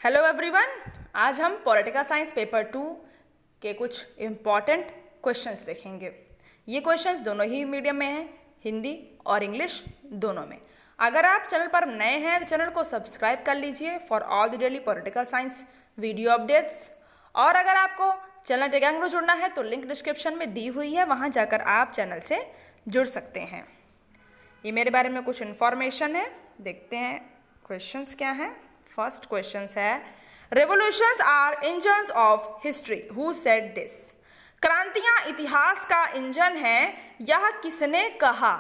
Hello everyone, आज हम political science paper 2 के कुछ इम्पॉर्टेंट क्वेश्चंस देखेंगे। ये क्वेश्चंस दोनों ही मीडियम में हैं, हिंदी और इंग्लिश दोनों में। अगर आप चैनल पर नए हैं तो चैनल को सब्सक्राइब कर लीजिए for all the daily political science video updates. और अगर आपको चैनल टेलीग्राम में जुड़ना है तो लिंक डिस्क्रिप्शन में दी हुई है, वहाँ जाकर आप चैनल से जुड़ सकते हैं। ये मेरे बारे में कुछ इन्फॉर्मेशन है, देखते हैं क्वेश्चंस क्या हैं। फर्स्ट क्वेश्चन है, revolutions are engines of history, who said this? क्रांतियां इतिहास का इंजन है, यह किसने कहा?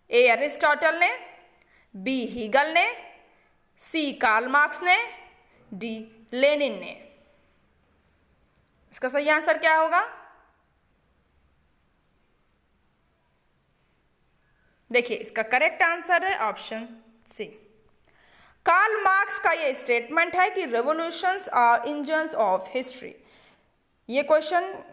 ए अरिस्टोटल ने, बी हीगल ने, सी कार्ल मार्क्स ने, डी लेनिन ने। इसका सही आंसर क्या होगा? देखिए, इसका करेक्ट आंसर है ऑप्शन सी। कार्ल मार्क्स का ये स्टेटमेंट है कि revolutions are engines of history. ये क्वेश्चन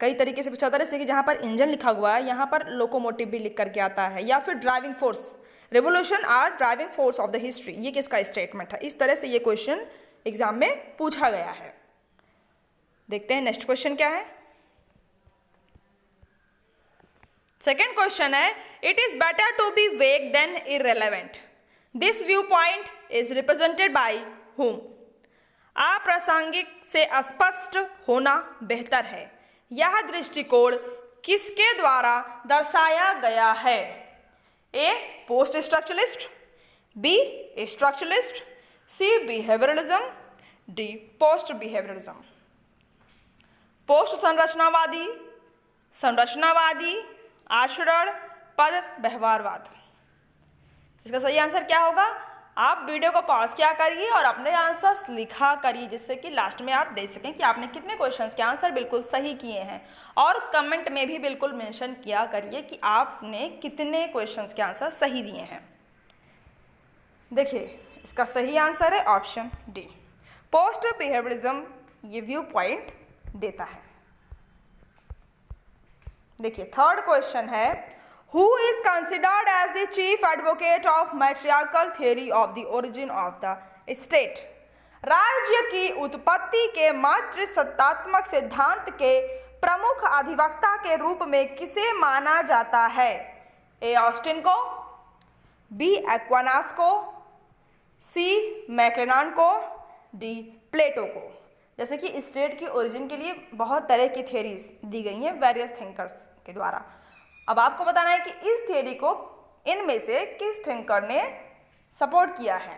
कई तरीके से पूछा जाता है, जैसे कि जहाँ पर इंजन लिखा हुआ है यहाँ पर लोकोमोटिव भी लिख करके आता है, या फिर driving force. Revolution are driving force of the history, ये किसका स्टेटमेंट है? इस तरह से ये क्वेश्चन एग्जाम में पूछा गया है। देखते हैं नेक्स्ट क्वेश्चन क्या है। सेकेंड क्वेश्चन है, it is better to be vague than irrelevant, this view point is represented by whom? अप्रासंगिक से अस्पष्ट होना बेहतर है, यह दृष्टिकोण किसके द्वारा दर्शाया गया है? A post structuralist, B structuralist, C behaviouralism, D post behaviouralism. पोस्ट संरचनावादी, संरचनावादी, आचरण, पद व्यवहारवाद। इसका सही आंसर क्या होगा? आप वीडियो को पॉज किया करिए और अपने आंसर्स लिखा करिए, जिससे कि लास्ट में आप देख सकें कि आपने कितने क्वेश्चंस के आंसर बिल्कुल सही किए हैं। और कमेंट में भी बिल्कुल मेंशन किया करिए कि आपने कितने क्वेश्चंस के आंसर सही दिए हैं। देखिए, इसका सही आंसर है ऑप्शन डी, पोस्ट बिहेवियरिज्म ये व्यू पॉइंट देता है। देखिए, थर्ड क्वेश्चन है, Who is considered as the chief advocate of matriarchal theory of the origin of the state? राज्य की उत्पत्ति के मातृ सत्तात्मक सिद्धांत के प्रमुख अधिवक्ता के रूप में किसे माना जाता है? ए ऑस्टिन को, बी एक्वानास को, सी मैक्लेनान को, डी प्लेटो को। जैसे कि स्टेट की ओरिजिन के लिए बहुत तरह की थ्योरीज दी गई हैं वेरियस थिंकर्स के द्वारा। अब आपको बताना है कि इस थ्योरी को इनमें से किस थिंकर ने सपोर्ट किया है।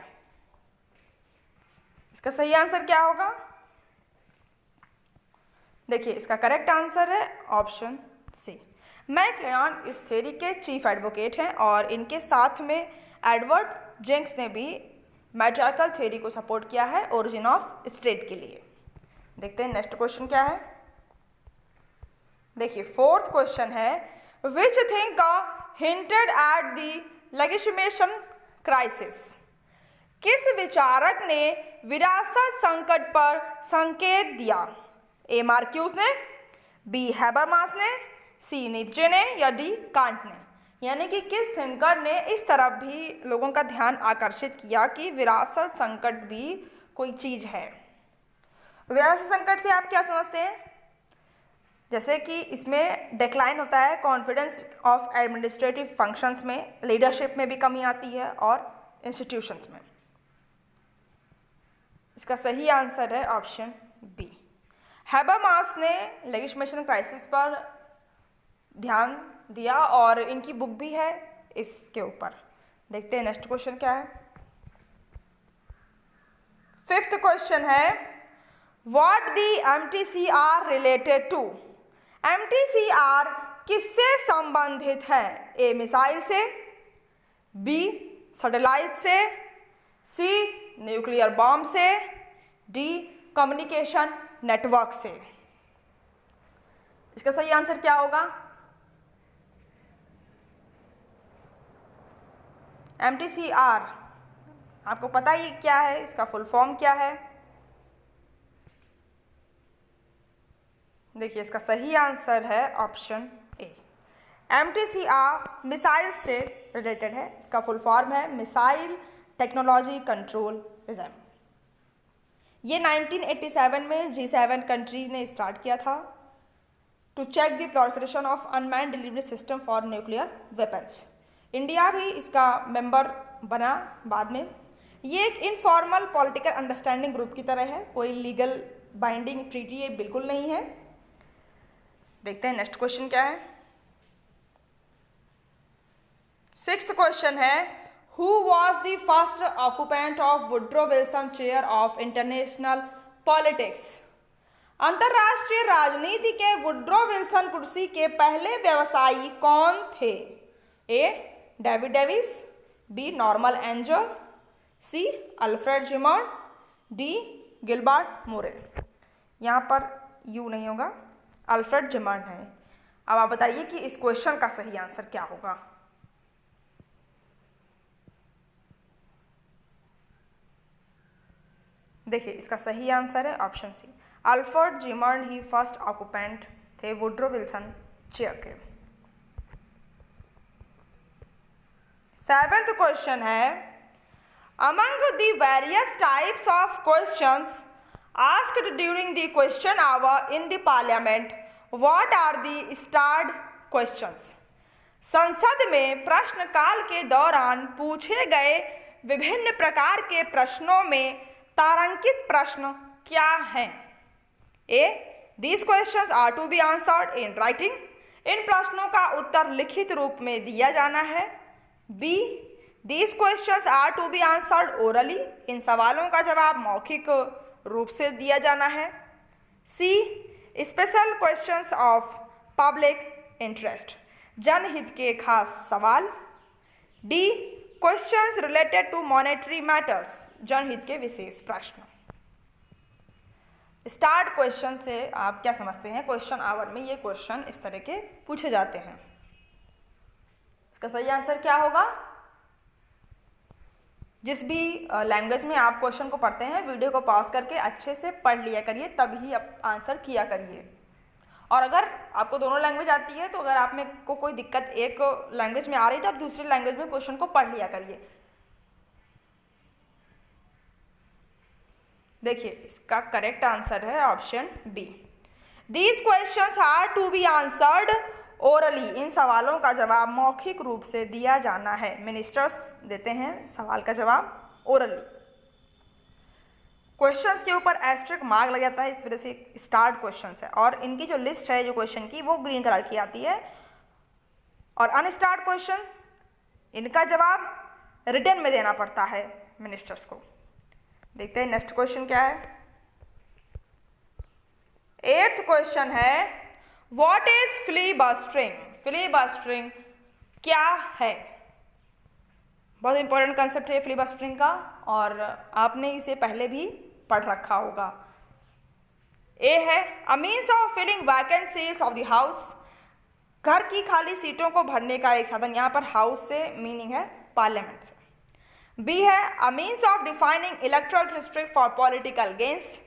इसका सही आंसर क्या होगा? देखिए, इसका करेक्ट आंसर है ऑप्शन सी। मैक्लेनान इस थ्योरी के चीफ एडवोकेट हैं और इनके साथ में एडवर्ड जेंक्स ने भी मैट्रियार्कल थ्योरी को सपोर्ट किया है ओरिजिन ऑफ स्टेट के लिए। देखते हैं नेक्स्ट क्वेश्चन क्या है। देखिए, फोर्थ क्वेश्चन है, Which thinker hinted at the legitimation crisis? किस विचारक ने विरासत संकट पर संकेत दिया? ए मार्क्यूस ने, बी हैबरमास ने, सी नीत्शे ने, या डी कांट ने। यानी कि किस थिंकर ने इस तरफ भी लोगों का ध्यान आकर्षित किया कि विरासत संकट भी कोई चीज है। विरासत संकट से आप क्या समझते हैं? जैसे कि इसमें डिक्लाइन होता है कॉन्फिडेंस ऑफ एडमिनिस्ट्रेटिव फंक्शंस में, लीडरशिप में भी कमी आती है और इंस्टीट्यूशंस में। इसका सही आंसर है ऑप्शन बी। हैबरमास ने लेजिस्लेशन क्राइसिस पर ध्यान दिया और इनकी बुक भी है इसके ऊपर। देखते हैं नेक्स्ट क्वेश्चन क्या है। फिफ्थ क्वेश्चन है, what the MTCR related to? MTCR किससे संबंधित है? ए मिसाइल से, बी सैटेलाइट से, सी न्यूक्लियर बॉम्ब से, डी कम्युनिकेशन नेटवर्क से। इसका सही आंसर क्या होगा? MTCR आपको पता ही क्या है, इसका फुल फॉर्म क्या है? देखिए, इसका सही आंसर है ऑप्शन ए। MTCR मिसाइल से रिलेटेड है, इसका फुल फॉर्म है मिसाइल टेक्नोलॉजी कंट्रोल रिजाइम। ये 1987 में G7 कंट्री ने स्टार्ट किया था to check the proliferation of unmanned delivery system for nuclear weapons. India भी इसका मेंबर बना बाद में। ये एक इनफॉर्मल पॉलिटिकल अंडरस्टैंडिंग ग्रुप की तरह है, कोई लीगल बाइंडिंग ट्रीटी ये बिल्कुल नहीं है। देखते हैं नेक्स्ट क्वेश्चन क्या है। 6th क्वेश्चन है, who was the first occupant of Woodrow Wilson chair of international politics? अंतरराष्ट्रीय राजनीति के वुड्रो विल्सन कुर्सी के पहले व्यवसायी कौन थे? A David Davis, B Norman Angell, C Alfred Zimmern, D Gilbert Murray. यहाँ पर यू नहीं होगा, अल्फ्रेड जिमर्ड है। अब आप बताइए कि इस क्वेश्चन का सही आंसर क्या होगा। देखिए इसका सही आंसर है ऑप्शन सी, अल्फ्रेड जिमर्ड ही फर्स्ट ऑक्यूपेंट थे वुड्रो विल्सन चेयर के। 7th क्वेश्चन है, among the various types of questions asked during the question hour in the parliament, what are the starred questions? संसद में प्रश्नकाल के दौरान पूछे गए विभिन्न प्रकार के प्रश्नों में तारांकित प्रश्न क्या हैं? ए these questions are to be answered in writing, इन प्रश्नों का उत्तर लिखित रूप में दिया जाना है। B these questions are to be answered orally, इन सवालों का जवाब मौखिक रूप से दिया जाना है। C special questions of public interest, जनहित के खास सवाल। D questions related to monetary matters, जनहित के विशेष प्रश्न। स्टार्ट क्वेश्चन से आप क्या समझते हैं? क्वेश्चन आवर में ये क्वेश्चन इस तरह के पूछे जाते हैं। इसका सही आंसर क्या होगा? जिस भी लैंग्वेज में आप क्वेश्चन को पढ़ते हैं, वीडियो को पॉज करके अच्छे से पढ़ लिया करिए, तभी आप आंसर किया करिए। और अगर आपको दोनों लैंग्वेज आती है तो अगर आप में को कोई दिक्कत एक लैंग्वेज में आ रही है तो आप दूसरी लैंग्वेज में क्वेश्चन को पढ़ लिया करिए। देखिए इसका करेक्ट आंसर है option B, these questions are to be answered orally, इन सवालों का जवाब मौखिक रूप से दिया जाना है। मिनिस्टर्स देते हैं सवाल का जवाब ओरली। क्वेश्चंस के ऊपर एस्ट्रिक मार्क लग जाता है, इस वजह से स्टार्ट क्वेश्चंस है। और इनकी जो लिस्ट है जो क्वेश्चन की वो ग्रीन कलर की आती है। और अनस्टार्ट क्वेश्चन इनका जवाब रिटन में देना पड़ता है मिनिस्टर्स को। देखते हैं नेक्स्ट क्वेश्चन क्या है। 8th क्वेश्चन है, व्हाट इज फिलिबस्टरिंग? फिलिबस्टरिंग क्या है? बहुत इंपॉर्टेंट कंसेप्ट है फिलिबस्टरिंग का, और आपने इसे पहले भी पढ़ रखा होगा। ए है a means of filling vacant seats of the house, घर की खाली सीटों को भरने का एक साधन। यहाँ पर हाउस से मीनिंग है पार्लियामेंट से। बी है a means of defining electoral district for political gains,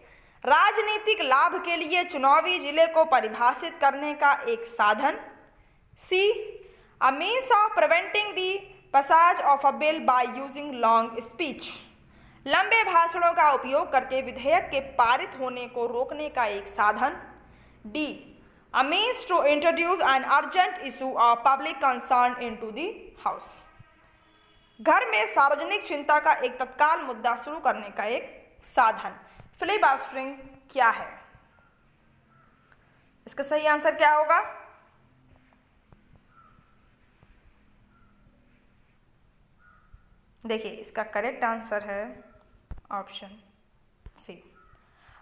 राजनीतिक लाभ के लिए चुनावी जिले को परिभाषित करने का एक साधन। C a means of preventing the passage of a bill by using long speech, लंबे भाषणों का उपयोग करके विधेयक के पारित होने को रोकने का एक साधन। D a means to introduce an urgent issue of public concern into the house, घर में सार्वजनिक चिंता का एक तत्काल मुद्दा शुरू करने का एक साधन। फिलिबस्टरिंग क्या है? इसका सही आंसर क्या होगा? देखिए इसका करेक्ट आंसर है option c,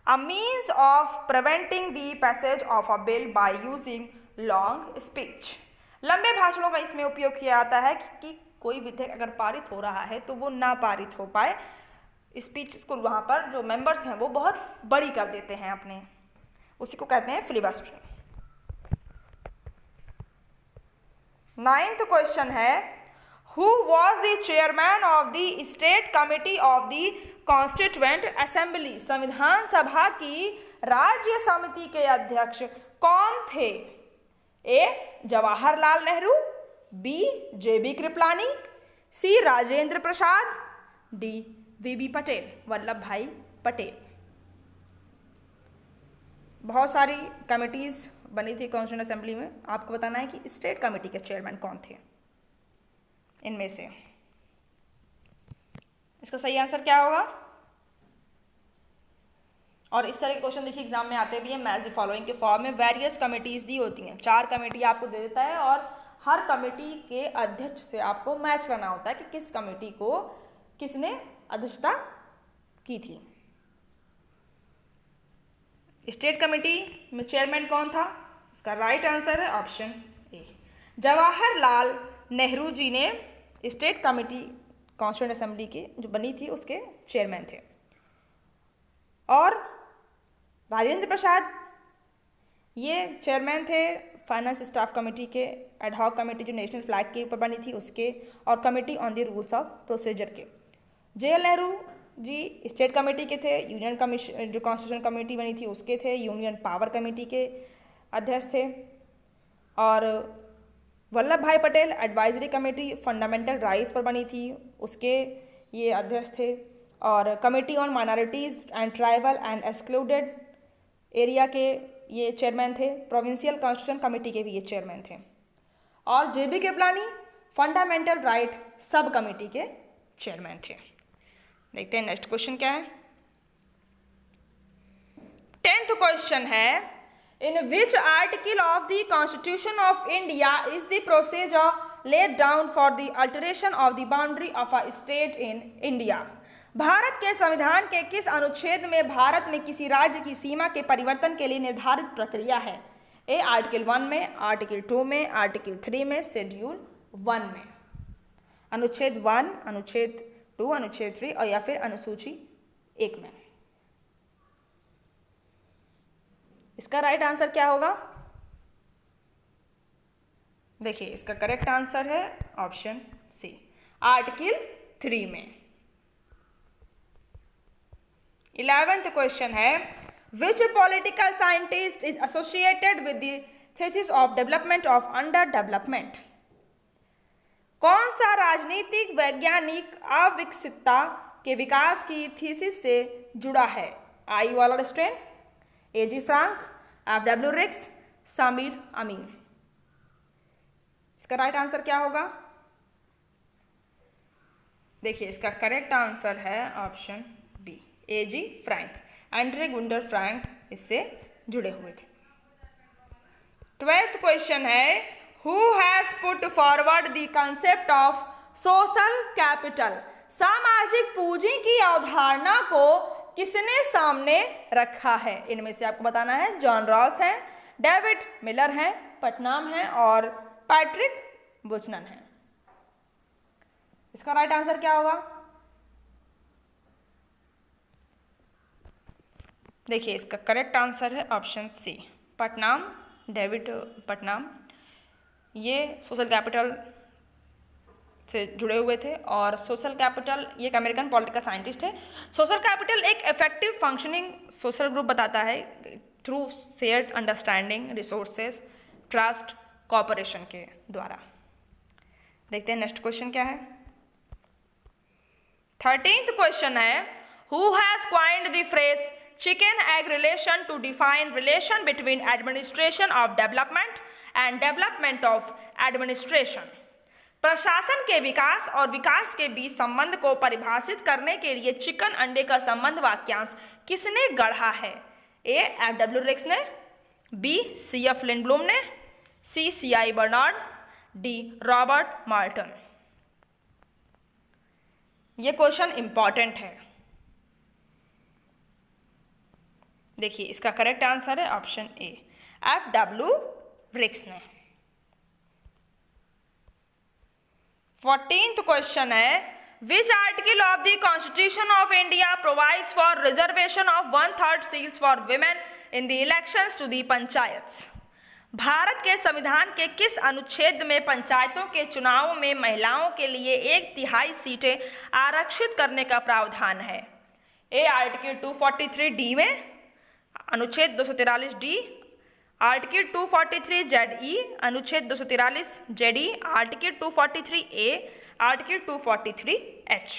a means of preventing the passage of a bill by using long speech. लंबे भाषणों का इसमें उपयोग किया जाता है कि कोई विधेयक अगर पारित हो रहा है तो वो ना पारित हो पाए, स्पीच को वहाँ पर जो मेंबर्स हैं वो बहुत बड़ी कर देते हैं अपने, उसी को कहते हैं फिलिबस्टरिंग। 9th क्वेश्चन है, who was the chairman of the state committee of the constituent assembly? संविधान सभा की राज्य समिति के अध्यक्ष कौन थे? ए जवाहरलाल नेहरू, बी JB कृपलानी, सी राजेंद्र प्रसाद, डी VB पटेल, वल्लभ भाई पटेल। बहुत सारी कमिटीज़ बनी थी कॉन्स्टिट्यूएंट असेंबली में, आपको बताना है कि स्टेट कमेटी के चेयरमैन कौन थे इनमें से। इसका सही आंसर क्या होगा? और इस तरह के क्वेश्चन देखिए एग्जाम में आते भी हैं मैच द फॉलोइंग के फॉर्म में। वेरियस कमिटीज़ दी होती हैं, 4 कमेटी आपको दे देता है और हर कमेटी के अध्यक्ष से आपको मैच करना होता है कि किस कमेटी को किसने अध्यक्षता की थी। स्टेट कमेटी में चेयरमैन कौन था? इसका राइट आंसर है ऑप्शन ए, जवाहरलाल नेहरू जी ने स्टेट कमेटी कॉन्स्टिट्यूएंट असेंबली की जो बनी थी उसके चेयरमैन थे। और राजेंद्र प्रसाद ये चेयरमैन थे फाइनेंस स्टाफ कमेटी के, एडहॉक कमेटी जो नेशनल फ्लैग के ऊपर बनी थी उसके, और committee on the rules of procedure के। JL Nehru ji state committee के थे, यूनियन कमीशन जो कॉन्स्टिट्यूशन कमेटी बनी थी उसके थे, यूनियन पावर कमेटी के अध्यक्ष थे। और वल्लभ भाई Patel advisory committee fundamental rights पर बनी थी उसके ये अध्यक्ष थे। और committee on minorities and tribal and excluded area के ये चेयरमैन थे। प्रोविंशियल कॉन्स्टिट्यूशन कमेटी के भी ये चेयरमैन थे। और JB Kripalani fundamental right sub committee के चेयरमैन थे। देखते हैं नेक्स्ट क्वेश्चन क्या है। 10th क्वेश्चन है, in which article of the constitution of India is the procedure laid down for the alteration of the boundary of a state in India? भारत के संविधान के किस अनुच्छेद में भारत में किसी राज्य की सीमा के परिवर्तन के लिए निर्धारित प्रक्रिया है? ए आर्टिकल 1 में, आर्टिकल 2 में, आर्टिकल 3 में, शेड्यूल 1 में। अनुच्छेद 1, अनुच्छेद 2, अनुच्छेद 3 और या फिर अनुसूची 1 में। इसका राइट आंसर क्या होगा? देखिए इसका करेक्ट आंसर है ऑप्शन सी, आर्टिकल 3 में। 11th क्वेश्चन है, विच political scientist is associated with the thesis of development of under development? कौन सा राजनीतिक वैज्ञानिक अविकसितता के विकास की थीसिस से जुड़ा है? आई वालरस्टेन, AG फ्रांक, FW रिक्स, सामिर अमीन। इसका राइट आंसर क्या होगा? देखिए इसका करेक्ट आंसर है option B, AG Frank. Andre Gunder Frank इससे जुड़े हुए थे। 12th क्वेश्चन है, who has put forward the concept of social capital? सामाजिक पूंजी की अवधारणा को किसने सामने रखा है? इनमें से आपको बताना है। जॉन रॉस हैं, डेविड मिलर हैं, पटनाम हैं और पैट्रिक बुचनन हैं। इसका राइट आंसर क्या होगा? देखिए इसका करेक्ट आंसर है ऑप्शन सी, पटनाम, डेविड पटनाम। ये सोशल कैपिटल से जुड़े हुए थे। और सोशल कैपिटल ये एक अमेरिकन पॉलिटिकल साइंटिस्ट है। सोशल कैपिटल एक इफेक्टिव फंक्शनिंग सोशल ग्रुप बताता है through shared understanding, resources, trust, cooperation के द्वारा। देखते हैं नेक्स्ट क्वेश्चन क्या है। 13th क्वेश्चन है, who has coined the phrase chicken egg relation to define relation between administration of development and development of administration? प्रशासन के विकास और विकास के बीच संबंध को परिभाषित करने के लिए चिकन अंडे का संबंध वाक्यांश किसने गढ़ा है? ए FW रिक्स ने, बी CF लिंडब्लूम ने, c CI Barnard, d Robert Merton. ये क्वेश्चन इंपॉर्टेंट है। देखिए इसका करेक्ट आंसर है ऑप्शन ए, FW रिक्स ने। 14th क्वेश्चन है, which article of the constitution of India provides for reservation of 1/3 seats for women in the elections to the panchayats? Bharat के संविधान के किस अनुच्छेद में पंचायतों के चुनावों में महिलाओं के लिए 1/3 सीटें आरक्षित करने का प्रावधान है? ए आर्टिकल 243 डी में, अनुच्छेद 243 डी, आर्टिकल 243 ZE, अनुच्छेद 243 ZE, article 243 A, article 243 H।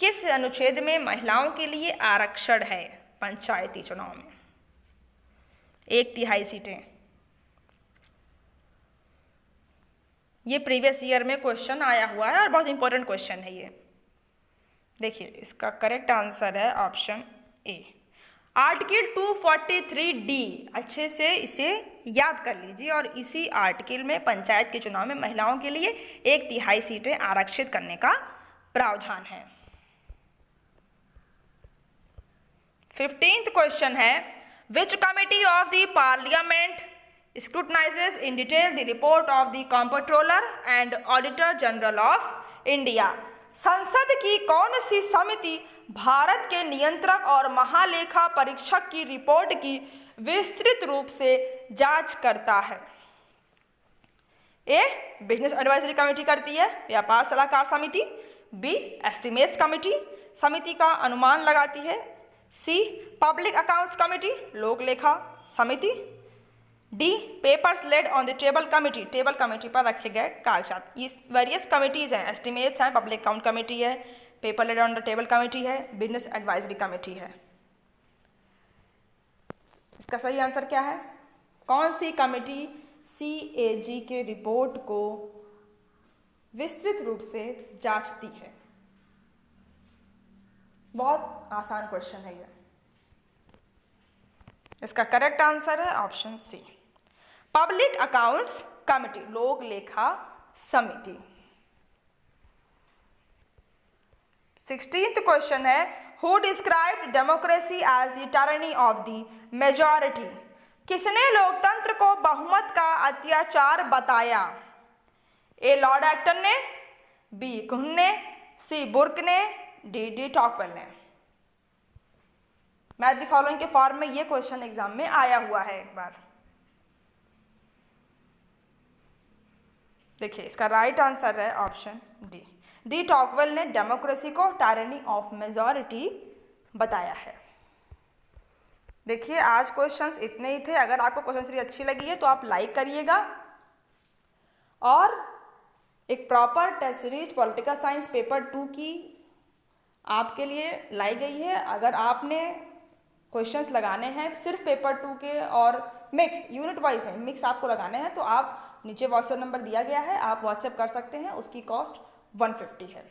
किस अनुच्छेद में महिलाओं के लिए आरक्षण है पंचायती चुनाव में? 1/3 सीटें। ये प्रीवियस ईयर में क्वेश्चन आया हुआ है और बहुत इंपॉर्टेंट क्वेश्चन है ये। देखिए इसका करेक्ट आंसर है ऑप्शन ए। आर्टिकल 243D, अच्छे से इसे याद कर लीजिए, और इसी आर्टिकल में पंचायत के चुनाव में महिलाओं के लिए 1/3 सीटें आरक्षित करने का प्रावधान है। 15th क्वेश्चन है, विच committee of the parliament scrutinizes in detail the report of the comptroller and auditor general of India? संसद की कौन सी समिति भारत के नियंत्रक और महालेखा परीक्षक की रिपोर्ट की विस्तृत रूप से जांच करता है? ए, बिजनेस एडवाइजरी कमेटी करती है, व्यापार सलाहकार समिति। बी, एस्टिमेट्स कमेटी समिति का अनुमान लगाती है। सी, पब्लिक अकाउंट्स कमेटी लोक लेखा समिति। D, papers laid on the table committee, table committee पर रखे गए कागजात। ये वेरियस कमिटीज हैं, एस्टिमेट्स हैं, पब्लिक अकाउंट कमेटी है, paper laid on the table committee है, बिजनेस एडवाइजरी कमेटी है। इसका सही आंसर क्या है? कौन सी कमेटी CAG के रिपोर्ट को विस्तृत रूप से जांचती है? बहुत आसान क्वेश्चन है ये। इसका करेक्ट आंसर है option c, public accounts committee, लोक लेखा समिति। 16th क्वेश्चन है, who described democracy as the tyranny of the majority? किसने लोकतंत्र को बहुमत का अत्याचार बताया? ए, लॉर्ड एक्टन ने। बी, कुहन ने। सी, बुर्क ने। डी टॉकवेल ने। मैथ द फॉलोइंग के फॉर्म में ये क्वेश्चन एग्जाम में आया हुआ है एक बार। देखिए इसका राइट आंसर है ऑप्शन डी टॉकवेल ने डेमोक्रेसी को टायरनी ऑफ मेजॉरिटी बताया है। देखिए आज क्वेश्चंस इतने ही थे। अगर आपको क्वेश्चन सीरीज अच्छी लगी है तो आप लाइक करिएगा, और एक proper test series political science paper 2 की आपके लिए लाई गई है। अगर आपने क्वेश्चंस लगाने हैं सिर्फ पेपर 2 के और मिक्स, यूनिट वाइज नहीं, मिक्स आपको लगाने हैं, तो आप नीचे व्हाट्सएप नंबर दिया गया है, आप व्हाट्सएप कर सकते हैं। उसकी कॉस्ट 150 है।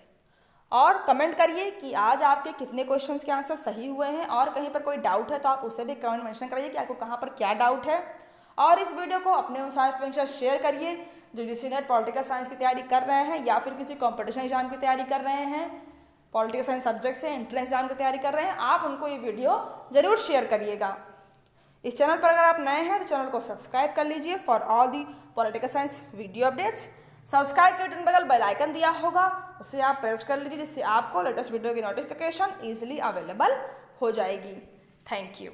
और कमेंट करिए कि आज आपके कितने क्वेश्चंस के आंसर सही हुए हैं, और कहीं पर कोई डाउट है तो आप उसे भी कमेंट मेंशन करिए कि आपको कहाँ पर क्या डाउट है। और इस वीडियो को अपने अनुसार फ्रेंड्स के साथ शेयर करिए जो UGC नेट पॉलिटिकल साइंस की तैयारी कर रहे हैं या फिर किसी कॉम्पिटिशन एग्जाम की तैयारी कर रहे हैं, पॉलिटिकल साइंस सब्जेक्ट से एंट्रेंस एग्जाम की तैयारी कर रहे हैं। आप उनको ये वीडियो ज़रूर शेयर करिएगा। इस चैनल पर अगर आप नए हैं तो चैनल को सब्सक्राइब कर लीजिए for all the political science video updates. Subscribe के बटन बगल बेल आइकन दिया होगा, उसे आप प्रेस कर लीजिए, जिससे आपको लेटेस्ट वीडियो की नोटिफिकेशन ईजिली अवेलेबल हो जाएगी। Thank you.